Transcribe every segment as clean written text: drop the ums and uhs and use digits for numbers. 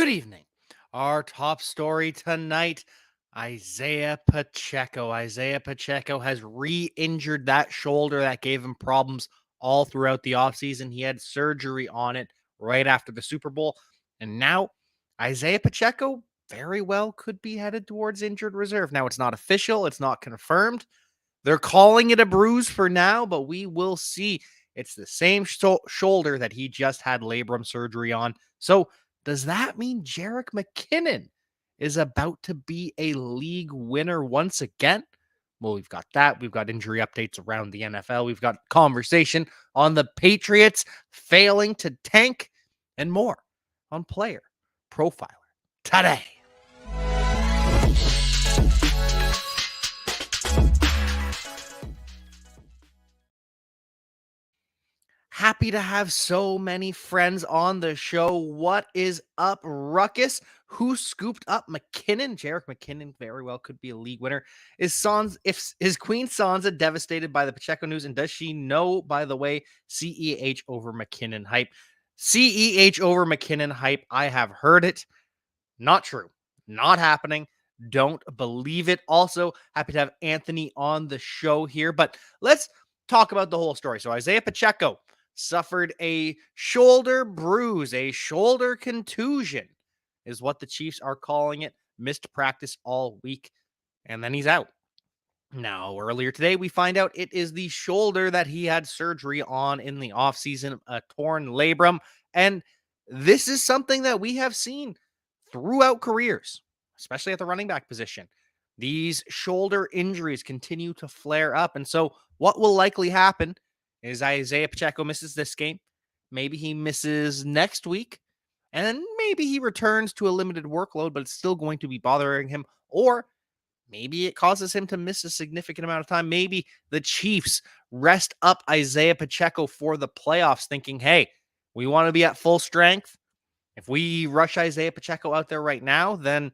Good evening. Our top story tonight, Isiah Pacheco. Isiah Pacheco has re-injured that shoulder that gave him problems all throughout the offseason. He had surgery on it right after the Super Bowl. And now Isiah Pacheco very well could be headed towards injured reserve. Now, it's not official. It's not confirmed. They're calling it a bruise for now, but we will see. It's the same shoulder that he just had labrum surgery on. So does that mean Jerick McKinnon is about to be a league winner once again? Well, we've got that. We've got injury updates around the NFL. We've got conversation on the Patriots failing to tank and more on Player Profiler today. Happy to have so many friends on the show. What is up, Ruckus? Who scooped up McKinnon? Jerick McKinnon very well could be a league winner. Is Queen Sansa devastated by the Pacheco news? And does she know, by the way, CEH over McKinnon hype? CEH over McKinnon hype. I have heard it. Not true. Not happening. Don't believe it. Also, happy to have Anthony on the show here. But let's talk about the whole story. So Isiah Pacheco suffered a shoulder bruise, a shoulder contusion is what the Chiefs are calling it. Missed practice all week, and then he's out. Now, earlier today, we find out it is the shoulder that he had surgery on in the offseason, a torn labrum. And this is something that we have seen throughout careers, especially at the running back position. These shoulder injuries continue to flare up. And so what will likely happen is Isiah Pacheco misses this game. Maybe he misses next week. And then maybe he returns to a limited workload, but it's still going to be bothering him. Or maybe it causes him to miss a significant amount of time. Maybe the Chiefs rest up Isiah Pacheco for the playoffs, thinking, hey, we want to be at full strength. If we rush Isiah Pacheco out there right now, then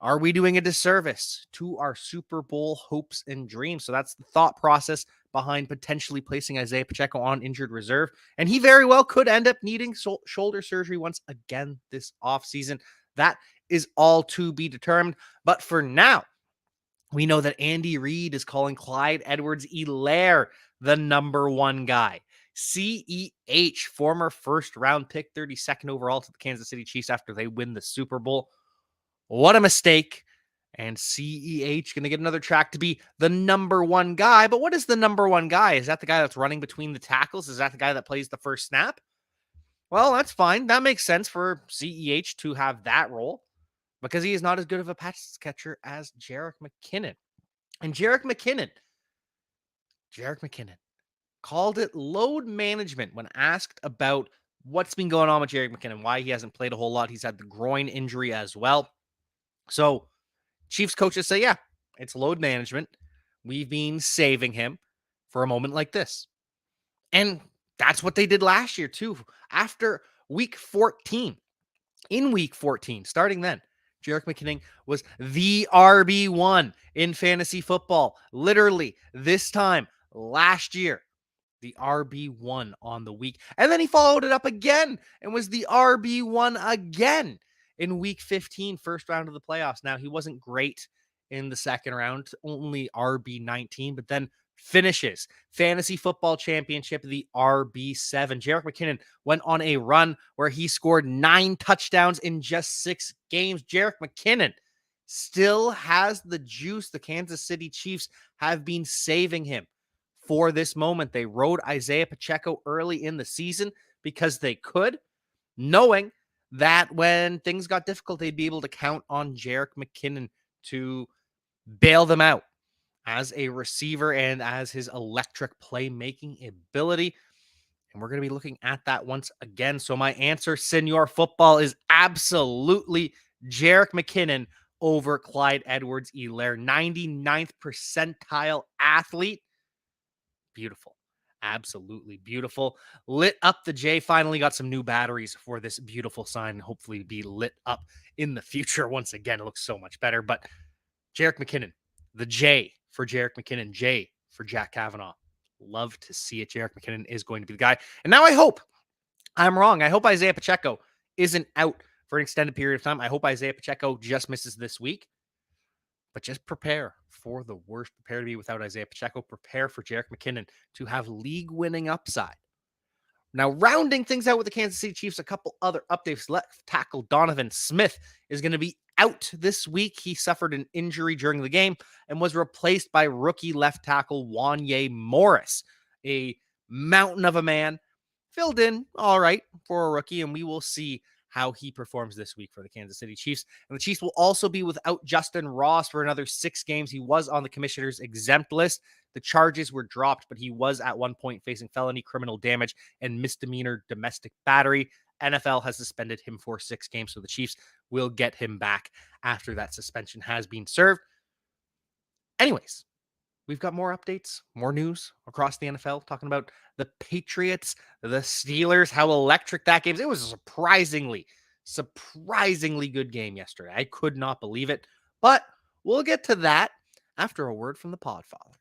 are we doing a disservice to our Super Bowl hopes and dreams? So that's the thought process behind potentially placing Isiah Pacheco on injured reserve. And he very well could end up needing shoulder surgery once again this offseason. That is all to be determined. But for now, we know that Andy Reid is calling Clyde Edwards-Helaire the number one guy. CEH, former first-round pick, 32nd overall to the Kansas City Chiefs after they win the Super Bowl. What a mistake. And CEH going to get another track to be the number one guy. But what is the number one guy? Is that the guy that's running between the tackles? Is that the guy that plays the first snap? Well, that's fine. That makes sense for CEH to have that role because he is not as good of a pass catcher as Jerick McKinnon. And Jerick McKinnon called it load management when asked about what's been going on with Jerick McKinnon, why he hasn't played a whole lot. He's had the groin injury as well. So Chiefs coaches say, yeah, it's load management. We've been saving him for a moment like this. And that's what they did last year, too. After week 14, starting then, Jerick McKinnon was the RB1 in fantasy football. Literally, this time last year, the RB1 on the week. And then he followed it up again and was the RB1 again in week 15, first round of the playoffs. Now, he wasn't great in the second round, only RB19, but then finishes fantasy football championship, the RB7. Jerick McKinnon went on a run where he scored 9 touchdowns in just 6 games. Jerick McKinnon still has the juice. The Kansas City Chiefs have been saving him for this moment. They rode Isiah Pacheco early in the season because they could, knowing that when things got difficult, they'd be able to count on Jerick McKinnon to bail them out as a receiver and as his electric playmaking ability. And we're going to be looking at that once again. So my answer, Senor Football, is absolutely Jerick McKinnon over Clyde Edwards-Helaire. 99th percentile athlete. Beautiful. Absolutely beautiful. Lit up the J. Finally got some new batteries for this beautiful sign. Hopefully be lit up in the future. Once again, it looks so much better. But Jerick McKinnon, the J for Jerick McKinnon, J for Jack Cavanagh. Love to see it. Jerick McKinnon is going to be the guy. And now I hope I'm wrong. I hope Isiah Pacheco isn't out for an extended period of time. I hope Isiah Pacheco just misses this week, but just prepare for the worst. Prepare to be without Isiah Pacheco. Prepare for Jerick McKinnon to have league-winning upside. Now, rounding things out with the Kansas City Chiefs, a couple other updates. Left tackle Donovan Smith is going to be out this week. He suffered an injury during the game and was replaced by rookie left tackle Wanye Morris, a mountain of a man, filled in all right for a rookie, and we will see how he performs this week for the Kansas City Chiefs. And the Chiefs will also be without Justin Ross for another 6 games. He was on the commissioner's exempt list. The charges were dropped, but he was at one point facing felony criminal damage and misdemeanor domestic battery. NFL has suspended him for 6 games, so the Chiefs will get him back after that suspension has been served. Anyways, we've got more updates, more news across the NFL, talking about the Patriots, the Steelers, how electric that game is. It was a surprisingly good game yesterday. I could not believe it, but we'll get to that after a word from the Podfather.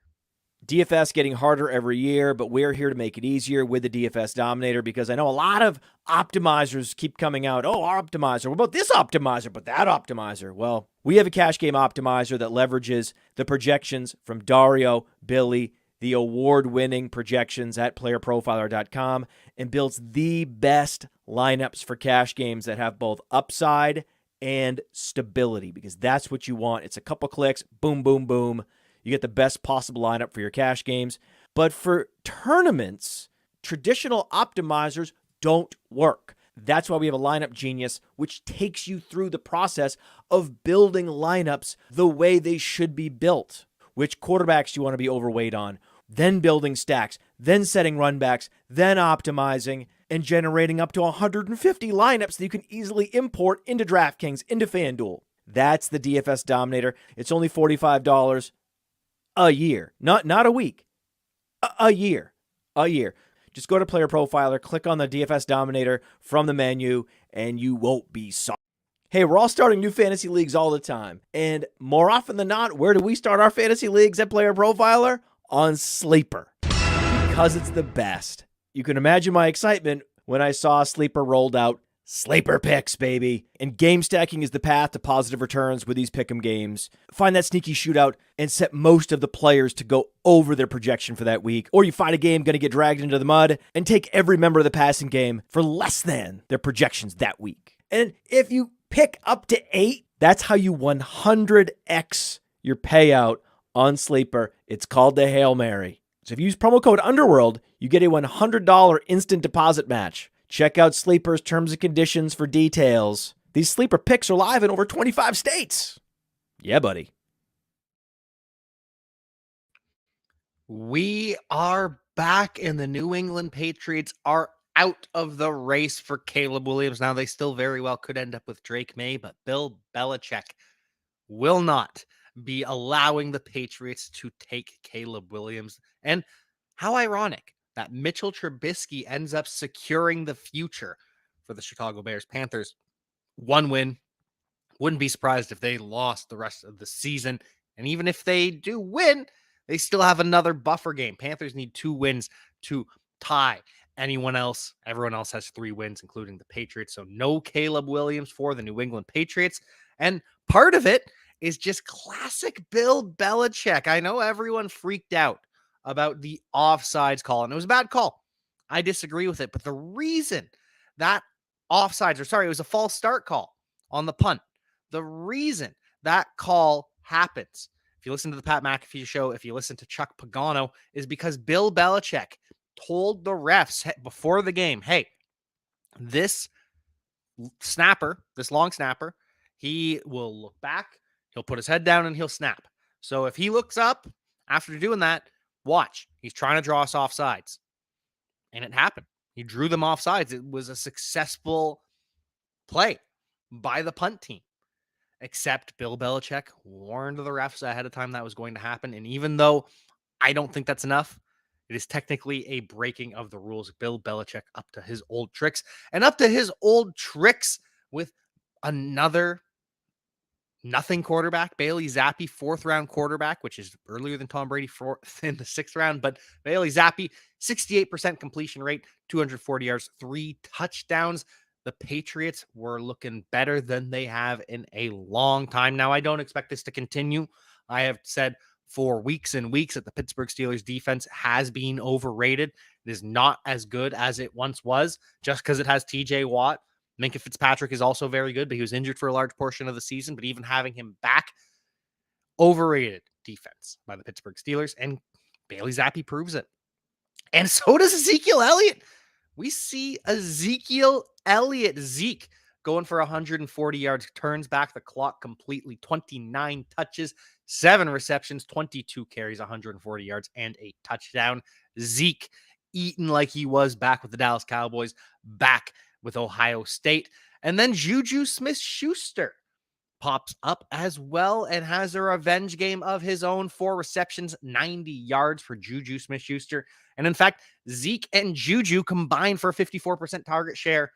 DFS getting harder every year, but we're here to make it easier with the DFS Dominator, because I know a lot of optimizers keep coming out. Oh, our optimizer. What about this optimizer? But that optimizer. Well, we have a cash game optimizer that leverages the projections from Dario, Billy, the award-winning projections at PlayerProfiler.com, and builds the best lineups for cash games that have both upside and stability, because that's what you want. It's a couple clicks, boom, boom, boom. You get the best possible lineup for your cash games. But for tournaments, traditional optimizers don't work. That's why we have a Lineup Genius, which takes you through the process of building lineups the way they should be built. Which quarterbacks you want to be overweight on, then building stacks, then setting runbacks, then optimizing, and generating up to 150 lineups that you can easily import into DraftKings, into FanDuel. That's the DFS Dominator. It's only $45 a year, not a week, a year. Just go to Player Profiler, click on the DFS Dominator from the menu, and you won't be sorry. Hey, we're all starting new fantasy leagues all the time, and more often than not, where do we start our fantasy leagues at Player Profiler? On Sleeper, because it's the best. You can imagine my excitement when I saw Sleeper rolled out. Sleeper picks, baby. And game stacking is the path to positive returns with these pick'em games. Find that sneaky shootout and set most of the players to go over their projection for that week. Or you find a game going to get dragged into the mud and take every member of the passing game for less than their projections that week. And if you pick up to 8, that's how you 100x your payout on Sleeper. It's called the Hail Mary. So if you use promo code Underworld, you get a $100 instant deposit match. Check out Sleeper's terms and conditions for details. These Sleeper picks are live in over 25 states. Yeah, buddy. We are back, and the New England Patriots are out of the race for Caleb Williams. Now, they still very well could end up with Drake May, but Bill Belichick will not be allowing the Patriots to take Caleb Williams. And how ironic that Mitchell Trubisky ends up securing the future for the Chicago Bears. Panthers, 1 win. Wouldn't be surprised if they lost the rest of the season. And even if they do win, they still have another buffer game. Panthers need 2 wins to tie anyone else. Everyone else has 3 wins, including the Patriots. So no Caleb Williams for the New England Patriots. And part of it is just classic Bill Belichick. I know everyone freaked out about the offsides call, and it was a bad call. I disagree with it, but the reason that it was a false start call on the punt. The reason that call happens, if you listen to the Pat McAfee show, if you listen to Chuck Pagano, is because Bill Belichick told the refs before the game, hey, this long snapper, he will look back, he'll put his head down, and he'll snap. So if he looks up after doing that, watch, he's trying to draw us offsides. And it happened. He drew them offsides. It was a successful play by the punt team. Except Bill Belichick warned the refs ahead of time that was going to happen. And even though I don't think that's enough, it is technically a breaking of the rules. Bill Belichick up to his old tricks. And up to his old tricks with another nothing quarterback, Bailey Zappi, 4th-round quarterback, which is earlier than Tom Brady in the 6th round. But Bailey Zappi, 68% completion rate, 240 yards, 3 touchdowns. the Patriots were looking better than they have in a long time. Now, I don't expect this to continue. I have said for weeks and weeks that the Pittsburgh Steelers defense has been overrated. It is not as good as it once was just because it has TJ Watt. Minkah Fitzpatrick is also very good, but he was injured for a large portion of the season. But even having him back, overrated defense by the Pittsburgh Steelers, and Bailey Zappi proves it. And so does Ezekiel Elliott. We see Ezekiel Elliott, Zeke, going for 140 yards, turns back the clock completely, 29 touches, 7 receptions, 22 carries, 140 yards, and a touchdown. Zeke eating like he was back with the Dallas Cowboys, back with Ohio State. And then Juju Smith-Schuster pops up as well and has a revenge game of his own. 4 receptions, 90 yards for Juju Smith-Schuster. And in fact, Zeke and Juju combined for a 54% target share.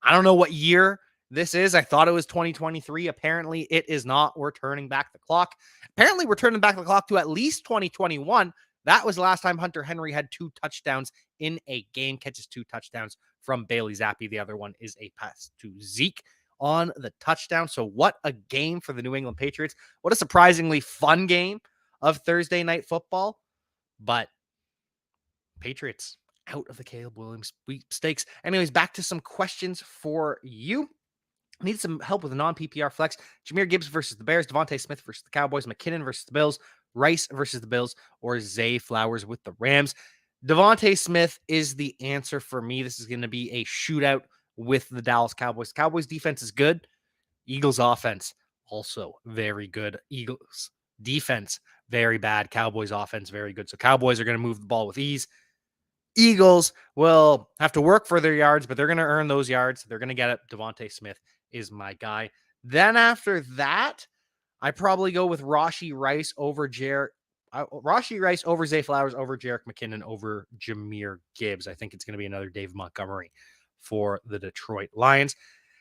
I don't know what year this is. I thought it was 2023. Apparently, it is not. We're turning back the clock. Apparently, we're turning back the clock to at least 2021. That was the last time Hunter Henry had 2 touchdowns in a game, catches 2 touchdowns from Bailey Zappi. The other one is a pass to Zeke on the touchdown. So what a game for the New England Patriots. What a surprisingly fun game of Thursday night football. But Patriots out of the Caleb Williams sweepstakes. Anyways, back to some questions for you. Need some help with a non-PPR flex. Jahmyr Gibbs versus the Bears, Devontae Smith versus the Cowboys, McKinnon versus the Bills, Rice versus the Bills, or Zay Flowers with the Rams. Devontae Smith is the answer for me. This is going to be a shootout with the Dallas Cowboys. Cowboys defense is good. Eagles offense also very good. Eagles defense very bad. Cowboys offense very good. So Cowboys are going to move the ball with ease. Eagles will have to work for their yards, but they're going to earn those yards. They're going to get it. Devontae Smith is my guy. Then after that, I probably go with Rashee Rice over Zay Flowers over Jerick McKinnon over Jahmyr Gibbs. I think it's going to be another Dave Montgomery for the Detroit Lions.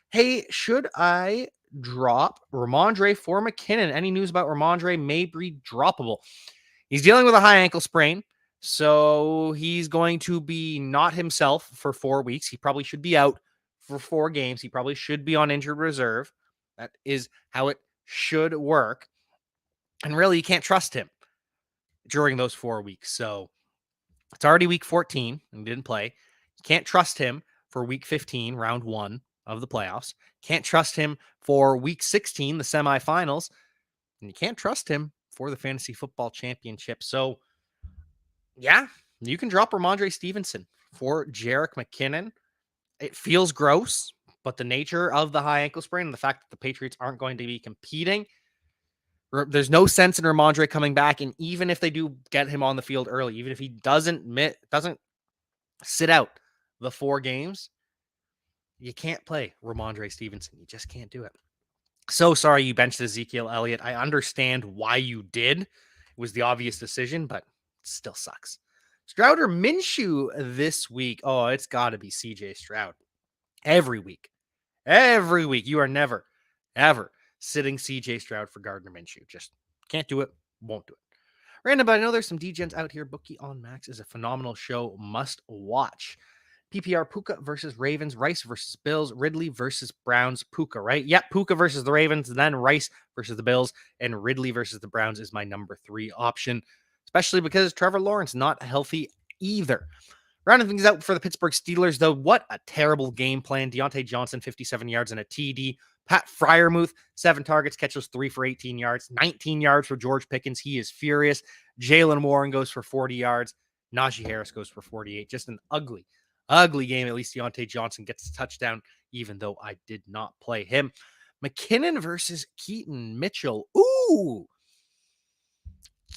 Hey, should I drop Ramondre for McKinnon? Any news about Ramondre may be droppable. He's dealing with a high ankle sprain, so he's going to be not himself for 4 weeks. He probably should be out for 4 games. He probably should be on injured reserve. That is how it should work. And really, you can't trust him during those 4 weeks. So it's already week 14 and he didn't play. You can't trust him for week 15, round 1 of the playoffs. Can't trust him for week 16, the semifinals. And you can't trust him for the fantasy football championship. So, yeah, you can drop Ramondre Stevenson for Jerick McKinnon. It feels gross, but the nature of the high ankle sprain and the fact that the Patriots aren't going to be competing, there's no sense in Ramondre coming back. And even if they do get him on the field early, even if he doesn't sit out the 4 games, you can't play Ramondre Stevenson. You just can't do it. So sorry you benched Ezekiel Elliott. I understand why you did. It was the obvious decision, but it still sucks. Stroud or Minshew this week? Oh, it's got to be CJ Stroud. Every week. You are never, ever sitting CJ Stroud for Gardner Minshew. Just can't do it. Won't do it. Random, but I know there's some DGens out here. Bookie on Max is a phenomenal show. Must watch. PPR, Puka versus Ravens, Rice versus Bills, Ridley versus Browns, Puka, right? Yep, Puka versus the Ravens, then Rice versus the Bills, and Ridley versus the Browns is my number 3 option, especially because Trevor Lawrence not healthy either. Rounding things out for the Pittsburgh Steelers, though, what a terrible game plan. Deontay Johnson, 57 yards and a TD. Pat Freiermuth, 7 targets, catches 3 for 18 yards. 19 yards for George Pickens. He is furious. Jalen Warren goes for 40 yards. Najee Harris goes for 48. Just an ugly game. At least Deontay Johnson gets a touchdown, even though I did not play him. McKinnon versus Keaton Mitchell. Ooh.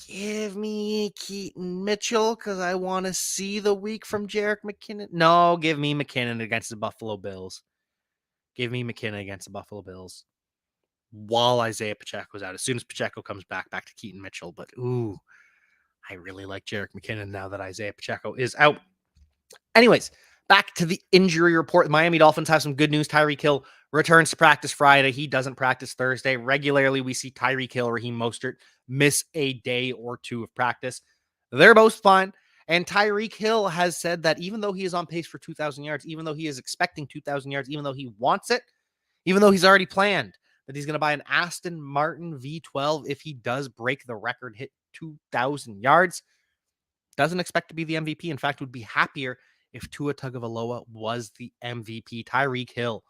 Give me Keaton Mitchell because I want to see the week from Jerick McKinnon. No, give me McKinnon against the Buffalo Bills. Give me McKinnon against the Buffalo Bills while Isiah Pacheco's out. As soon as Pacheco comes back to Keaton Mitchell. But, ooh, I really like Jerick McKinnon now that Isiah Pacheco is out. Anyways, back to the injury report. The Miami Dolphins have some good news. Tyreek Hill returns to practice Friday. He doesn't practice Thursday. Regularly, we see Tyreek Hill, Raheem Mostert miss a day or 2 of practice. They're both fine. And Tyreek Hill has said that even though he is on pace for 2,000 yards, even though he is expecting 2,000 yards, even though he wants it, even though he's already planned that he's going to buy an Aston Martin V12 if he does break the record, hit 2,000 yards, doesn't expect to be the MVP. In fact, would be happier if Tua Tagovailoa was the MVP. Tyreek Hill,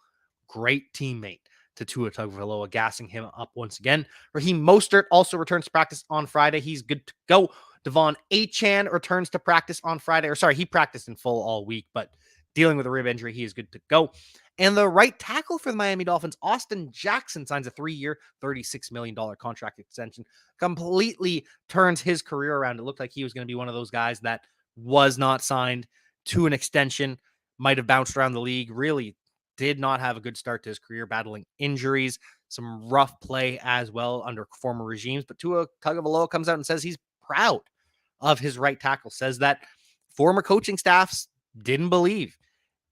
great teammate to Tua Tagovailoa, gassing him up once again. Raheem Mostert also returns to practice on Friday. He's good to go. Devon Achane returns to practice on Friday. He practiced in full all week, but dealing with a rib injury, he is good to go. And the right tackle for the Miami Dolphins, Austin Jackson, signs a 3-year, $36 million contract extension. Completely turns his career around. It looked like he was going to be one of those guys that was not signed to an extension, might have bounced around the league, really did not have a good start to his career, battling injuries, some rough play as well under former regimes. But Tua Tagovailoa comes out and says he's proud of his right tackle, says that former coaching staffs didn't believe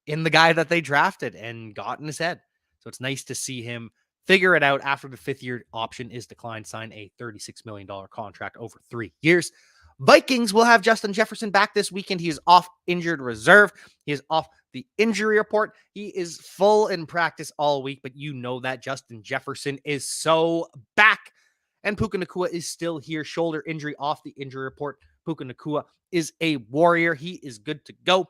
in the guy that they drafted and got in his head. So it's nice to see him figure it out after the 5th-year option is declined, sign a $36 million contract over 3 years. Vikings will have Justin Jefferson back this weekend. He is off injured reserve. He is off the injury report. He is full in practice all week, but you know that Justin Jefferson is so back. And Puka Nacua is still here. Shoulder injury off the injury report. Puka Nacua is a warrior. He is good to go.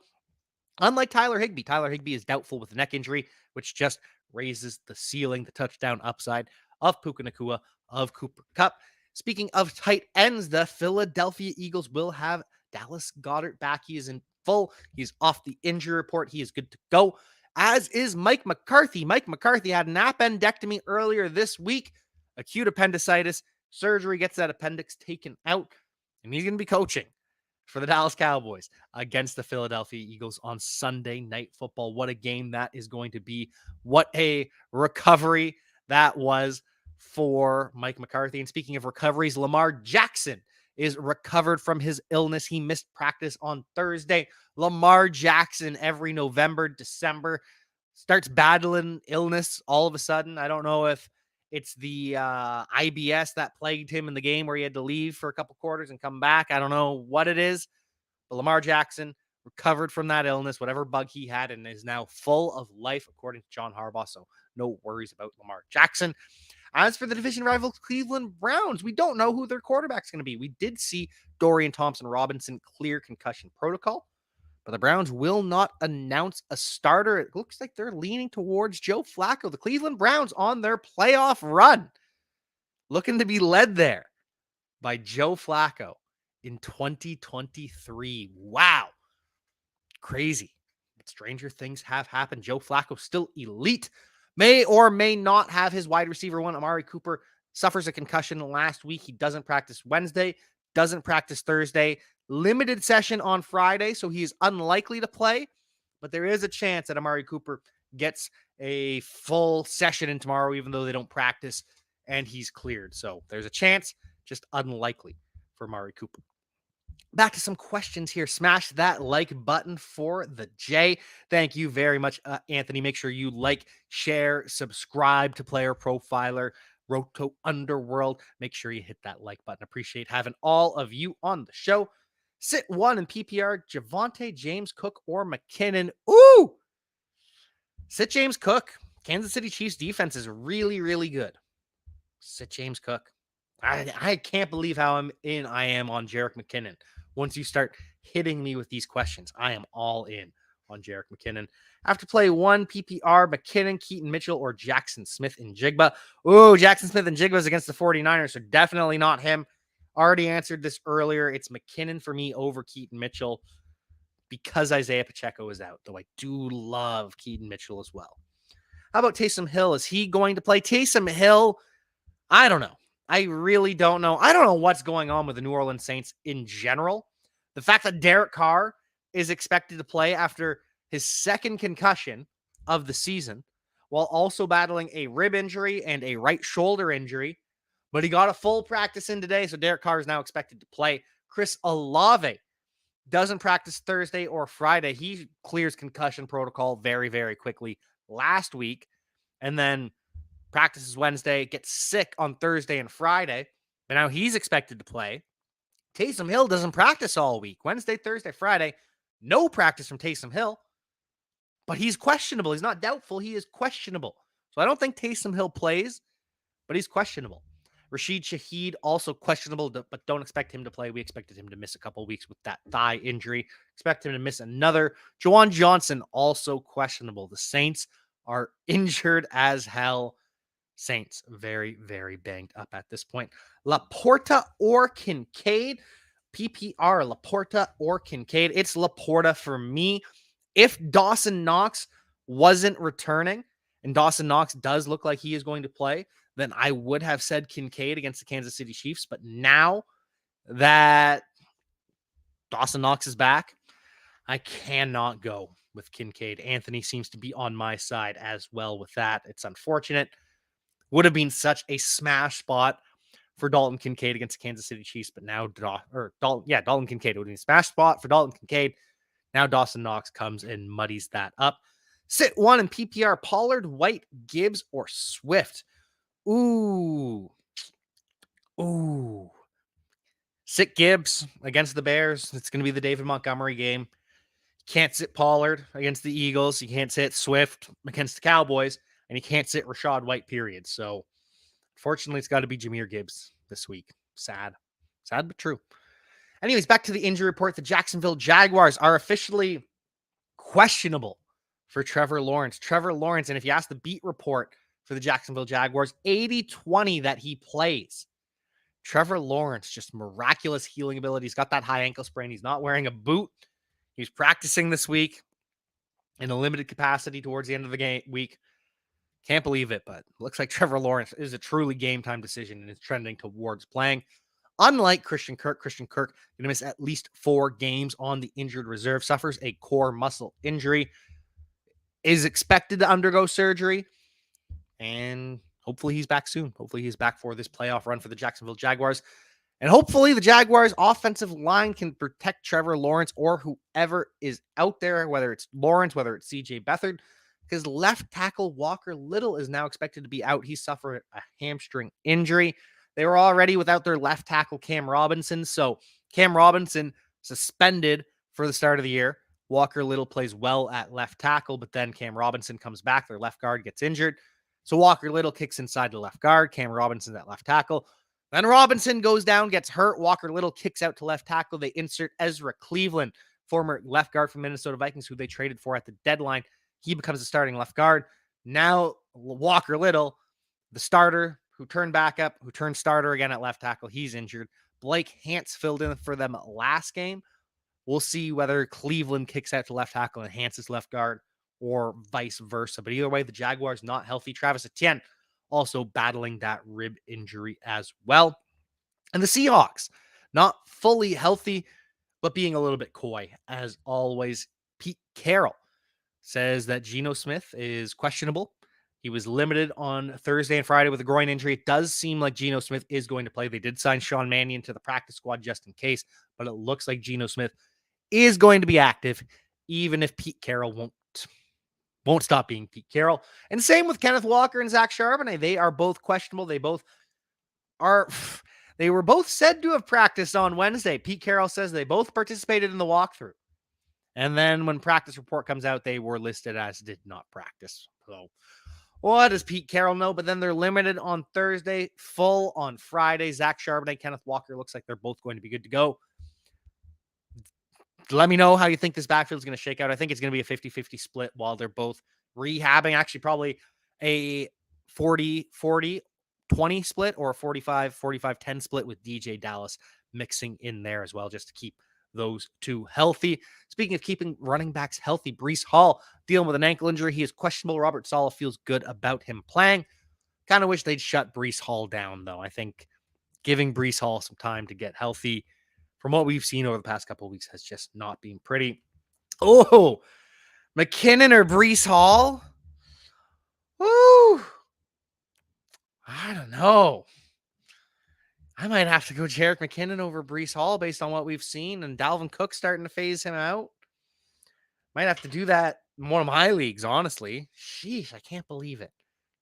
Unlike Tyler Higbee is doubtful with a neck injury, which just raises the ceiling, the touchdown upside of Puka Nacua, of Cooper Kupp. Speaking of tight ends, the Philadelphia Eagles will have Dallas Goedert back. He is in full. He's off the injury report. He is good to go, as is Mike McCarthy. Mike McCarthy had an appendectomy earlier this week, acute appendicitis surgery, gets that appendix taken out, and he's going to be coaching for the Dallas Cowboys against the Philadelphia Eagles on Sunday Night Football. What a game that is going to be. What a recovery that was for Mike McCarthy. And speaking of recoveries, Lamar Jackson is recovered from his illness. He missed practice on Thursday. Lamar Jackson every November, December starts battling illness all of a sudden. I don't know if it's the IBS that plagued him in the game where he had to leave for a couple quarters and come back. I don't know what it is, but Lamar Jackson recovered from that illness, whatever bug he had, and is now full of life, according to John Harbaugh. So no worries about Lamar Jackson. As for the division rival Cleveland Browns, we don't know who their quarterback's going to be. We did see Dorian Thompson-Robinson clear concussion protocol, but the Browns will not announce a starter. It looks like they're leaning towards Joe Flacco. The Cleveland Browns on their playoff run, looking to be led there by Joe Flacco in 2023. Wow. Crazy. But stranger things have happened. Joe Flacco still elite. May or may not have his wide receiver one. Amari Cooper suffers a concussion last week. He doesn't practice Wednesday, doesn't practice Thursday. Limited session on Friday, so he is unlikely to play. But there is a chance that Amari Cooper gets a full session in tomorrow, even though they don't practice, and he's cleared. So there's a chance, just unlikely for Amari Cooper. Back to some questions here. Smash that like button for the J. Thank you very much, Anthony. Make sure you like, share, subscribe to Player Profiler, Roto Underworld. Make sure you hit that like button. Appreciate having all of you on the show. Sit one in PPR, Javonte, James Cook, or McKinnon. Ooh! Sit James Cook. Kansas City Chiefs defense is really, really good. Sit James Cook. I can't believe how I am on Jerick McKinnon. Once you start hitting me with these questions, I am all in on Jerick McKinnon. After play one, PPR, McKinnon, Keaton Mitchell, or Jackson Smith and Jigba. Ooh, Jackson Smith and Jigba is against the 49ers, so definitely not him. Already answered this earlier. It's McKinnon for me over Keaton Mitchell because Isiah Pacheco is out, though I do love Keaton Mitchell as well. How about Taysom Hill? Is he going to play? Taysom Hill, I don't know. I really don't know. I don't know what's going on with the New Orleans Saints in general. The fact that Derek Carr is expected to play after his second concussion of the season, while also battling a rib injury and a right shoulder injury, but he got a full practice in today, so Derek Carr is now expected to play. Chris Olave doesn't practice Thursday or Friday. He clears concussion protocol very, very quickly last week, and then practices Wednesday, gets sick on Thursday and Friday, but now he's expected to play. Taysom Hill doesn't practice all week. Wednesday, Thursday, Friday, no practice from Taysom Hill. But he's questionable. He's not doubtful. He is questionable. So I don't think Taysom Hill plays, but he's questionable. Rashid Shaheed, also questionable, but don't expect him to play. We expected him to miss a couple of weeks with that thigh injury. Expect him to miss another. Juwan Johnson, also questionable. The Saints are injured as hell. Saints very, very banged up at this point. Laporta or Kincaid? PPR, Laporta or Kincaid? It's Laporta for me. If Dawson Knox wasn't returning, and Dawson Knox does look like he is going to play, then I would have said Kincaid against the Kansas City Chiefs. But now that Dawson Knox is back, I cannot go with Kincaid. Anthony seems to be on my side as well with that. It's unfortunate. Would have been such a smash spot for Dalton Kincaid against the Kansas City Chiefs, but now Dalton Kincaid would be a smash spot for Dalton Kincaid. Now Dawson Knox comes and muddies that up. Sit one in PPR, Pollard, White, Gibbs, or Swift. Ooh. Sit Gibbs against the Bears. It's going to be the David Montgomery game. Can't sit Pollard against the Eagles. You can't sit Swift against the Cowboys. And you can't sit Rachaad White, period. So, fortunately, it's got to be Jahmyr Gibbs this week. Sad but true. Anyways, back to the injury report. The Jacksonville Jaguars are officially questionable for Trevor Lawrence. Trevor Lawrence, and if you ask the beat report for the Jacksonville Jaguars, 80-20 that he plays. Trevor Lawrence, just miraculous healing ability. He's got that high ankle sprain. He's not wearing a boot. He's practicing this week in a limited capacity towards the end of the week. Can't believe it, but looks like Trevor Lawrence is a truly game-time decision and is trending towards playing. Unlike Christian Kirk going to miss at least 4 games on the injured reserve, suffers a core muscle injury, is expected to undergo surgery, and hopefully he's back soon. Hopefully he's back for this playoff run for the Jacksonville Jaguars. And hopefully the Jaguars' offensive line can protect Trevor Lawrence or whoever is out there, whether it's Lawrence, whether it's CJ Beathard, because left tackle Walker Little is now expected to be out. He suffered a hamstring injury. They were already without their left tackle, Cam Robinson. So Cam Robinson suspended for the start of the year. Walker Little plays well at left tackle, but then Cam Robinson comes back. Their left guard gets injured. So Walker Little kicks inside the left guard. Cam Robinson's at left tackle. Then Robinson goes down, gets hurt. Walker Little kicks out to left tackle. They insert Ezra Cleveland, former left guard from Minnesota Vikings, who they traded for at the deadline. He becomes the starting left guard. Now Walker Little, the starter, who turned backup, who turned starter again at left tackle, he's injured. Blake Hance filled in for them last game. We'll see whether Cleveland kicks out to left tackle and Hance is left guard or vice versa. But either way, the Jaguars not healthy. Travis Etienne also battling that rib injury as well. And the Seahawks not fully healthy, but being a little bit coy as always. Pete Carroll says that Geno Smith is questionable. He was limited on Thursday and Friday with a groin injury. It does seem like Geno Smith is going to play. They did sign Sean Mannion to the practice squad just in case, but it looks like Geno Smith is going to be active, even if Pete Carroll won't stop being Pete Carroll. And same with Kenneth Walker and Zach Charbonnet. They are both questionable. They were both said to have practiced on Wednesday. Pete Carroll says they both participated in the walkthrough. And then when practice report comes out, they were listed as did not practice. So what does Pete Carroll know? But then they're limited on Thursday, full on Friday. Zach Charbonnet, Kenneth Walker, looks like they're both going to be good to go. Let me know how you think this backfield is going to shake out. I think it's going to be a 50-50 split while they're both rehabbing. Actually, probably a 40-40-20 split or a 45-45-10 split with DJ Dallas mixing in there as well, just to keep those two healthy. Speaking of keeping running backs healthy, Breece Hall dealing with an ankle injury. He is questionable. Robert Saleh feels good about him playing. Kind of wish they'd shut Breece Hall down, though. I think giving Breece Hall some time to get healthy from what we've seen over the past couple of weeks has just not been pretty. Oh, McKinnon or Breece Hall? Woo! I don't know. I might have to go Jerick McKinnon over Breece Hall based on what we've seen, and Dalvin Cook starting to phase him out. Might have to do that in one of my leagues, honestly. Sheesh, I can't believe it.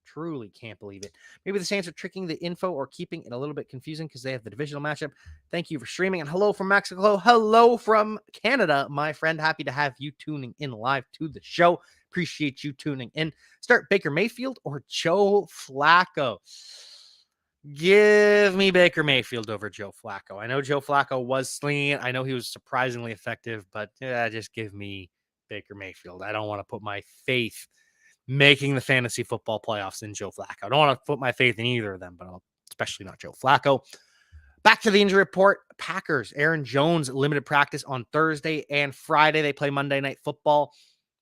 Truly can't believe it. Maybe the Saints are tricking the info or keeping it a little bit confusing because they have the divisional matchup. Thank you for streaming. And hello from Mexico. Hello from Canada, my friend. Happy to have you tuning in live to the show. Appreciate you tuning in. Start Baker Mayfield or Joe Flacco? Give me Baker Mayfield over Joe Flacco. I know Joe Flacco was slinging it. I know he was surprisingly effective, but just give me Baker Mayfield. I don't want to put my faith making the fantasy football playoffs in Joe Flacco. I don't want to put my faith in either of them, but especially not Joe Flacco. Back to the injury report. Packers, Aaron Jones, limited practice on Thursday and Friday. They play Monday Night Football.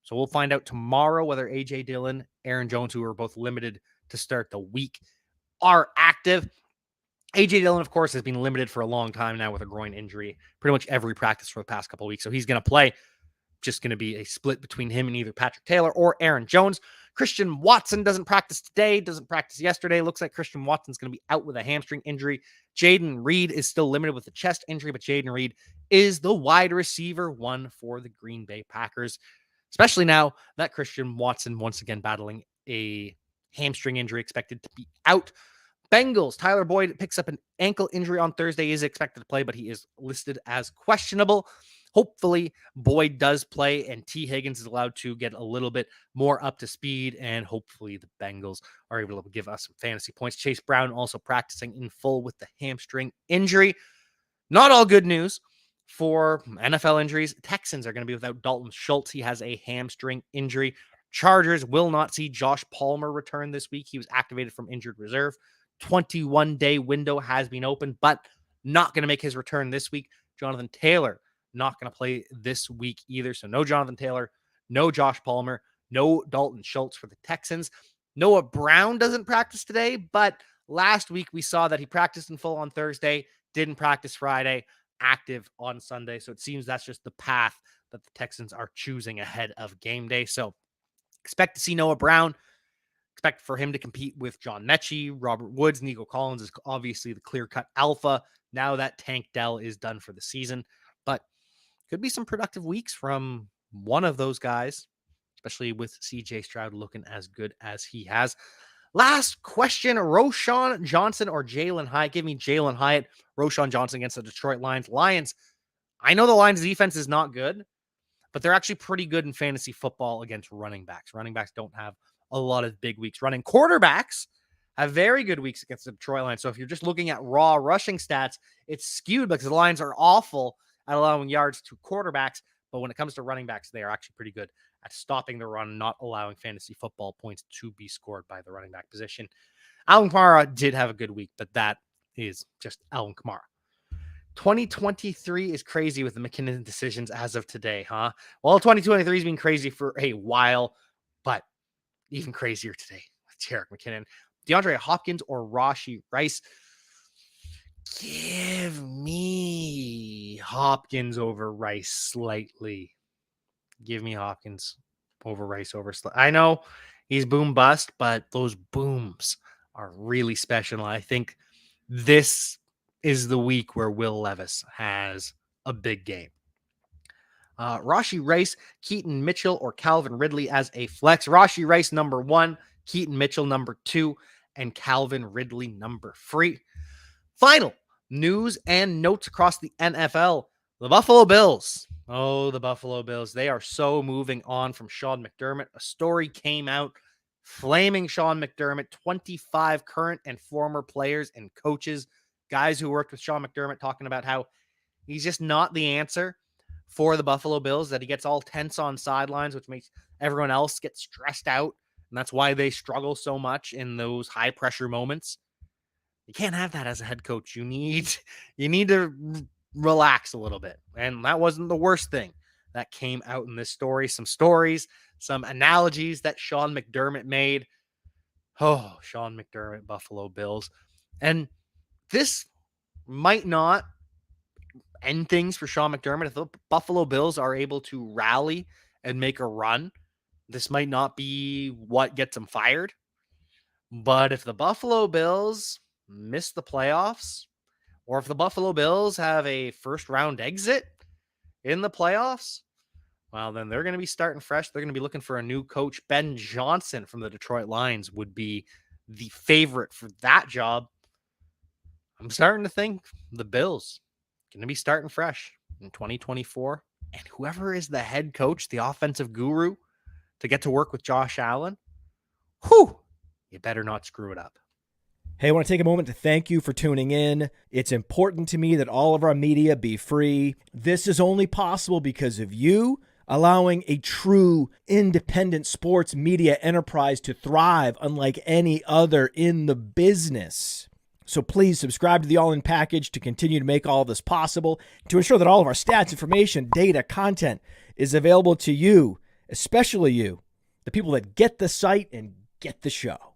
So we'll find out tomorrow whether A.J. Dillon, Aaron Jones, who are both limited to start the week, are active. A.J. Dillon, of course, has been limited for a long time now with a groin injury. Pretty much every practice for the past couple of weeks. So he's going to play. Just going to be a split between him and either Patrick Taylor or Aaron Jones. Christian Watson doesn't practice today, doesn't practice yesterday. Looks like Christian Watson's going to be out with a hamstring injury. Jaden Reed is still limited with a chest injury, but Jaden Reed is the wide receiver one for the Green Bay Packers, especially now that Christian Watson once again battling a hamstring injury, expected to be out. Bengals, Tyler Boyd picks up an ankle injury on Thursday, is expected to play, but he is listed as questionable. Hopefully, Boyd does play, and T. Higgins is allowed to get a little bit more up to speed, and hopefully the Bengals are able to give us some fantasy points. Chase Brown also practicing in full with the hamstring injury. Not all good news for NFL injuries. Texans are going to be without Dalton Schultz. He has a hamstring injury. Chargers will not see Josh Palmer return this week. He was activated from injured reserve. 21-day window has been opened, but not going to make his return this week. Jonathan Taylor not going to play this week either. So no Jonathan Taylor, no Josh Palmer, no Dalton Schultz for the Texans. Noah Brown doesn't practice today, but last week we saw that he practiced in full on Thursday, didn't practice Friday, active on Sunday. So it seems that's just the path that the Texans are choosing ahead of game day. So expect to see Noah Brown. Expect for him to compete with John Mechie, Robert Woods. Nico Collins is obviously the clear-cut alpha now that Tank Dell is done for the season. But could be some productive weeks from one of those guys, especially with CJ Stroud looking as good as he has. Last question, Roschon Johnson or Jalin Hyatt? Give me Jalin Hyatt. Roschon Johnson against the Detroit Lions. Lions, I know the Lions defense is not good, but they're actually pretty good in fantasy football against running backs. Running backs don't have a lot of big weeks running. Quarterbacks have very good weeks against the Detroit Lions. So if you're just looking at raw rushing stats, it's skewed because the Lions are awful at allowing yards to quarterbacks. But when it comes to running backs, they are actually pretty good at stopping the run, not allowing fantasy football points to be scored by the running back position. Alvin Kamara did have a good week, but that is just Alvin Kamara. 2023 is crazy with the McKinnon decisions as of today, huh? Well, 2023 has been crazy for a while, but even crazier today with Jerick McKinnon. DeAndre Hopkins or Rashee Rice? Give me Hopkins over Rice slightly. Give me Hopkins over Rice over I know he's boom bust, but those booms are really special. I think this is the week where Will Levis has a big game. Rashee Rice, Keaton Mitchell, or Calvin Ridley as a flex. Rashee Rice, number 1, Keaton Mitchell, number 2, and Calvin Ridley, number 3. Final news and notes across the NFL. The Buffalo Bills. Oh, the Buffalo Bills. They are so moving on from Sean McDermott. A story came out flaming Sean McDermott. 25 current and former players and coaches, guys who worked with Sean McDermott, talking about how he's just not the answer for the Buffalo Bills, that he gets all tense on sidelines, which makes everyone else get stressed out. And that's why they struggle so much in those high pressure moments. You can't have that as a head coach. You need to relax a little bit. And that wasn't the worst thing that came out in this story. Some stories, some analogies that Sean McDermott made. Oh, Sean McDermott, Buffalo Bills. And this might not end things for Sean McDermott. If the Buffalo Bills are able to rally and make a run, this might not be what gets him fired. But if the Buffalo Bills miss the playoffs, or if the Buffalo Bills have a first round exit in the playoffs, Well, then they're going to be starting fresh. They're going to be looking for a new coach. Ben Johnson from the Detroit Lions would be the favorite for that job. I'm starting to think the Bills going to be starting fresh in 2024. And whoever is the head coach, the offensive guru, to get to work with Josh Allen, whew, you better not screw it up. Hey, I want to take a moment to thank you for tuning in. It's important to me that all of our media be free. This is only possible because of you allowing a true independent sports media enterprise to thrive unlike any other in the business. So please subscribe to the All In Package to continue to make all of this possible, to ensure that all of our stats, information, data, content is available to you, especially you, the people that get the site and get the show.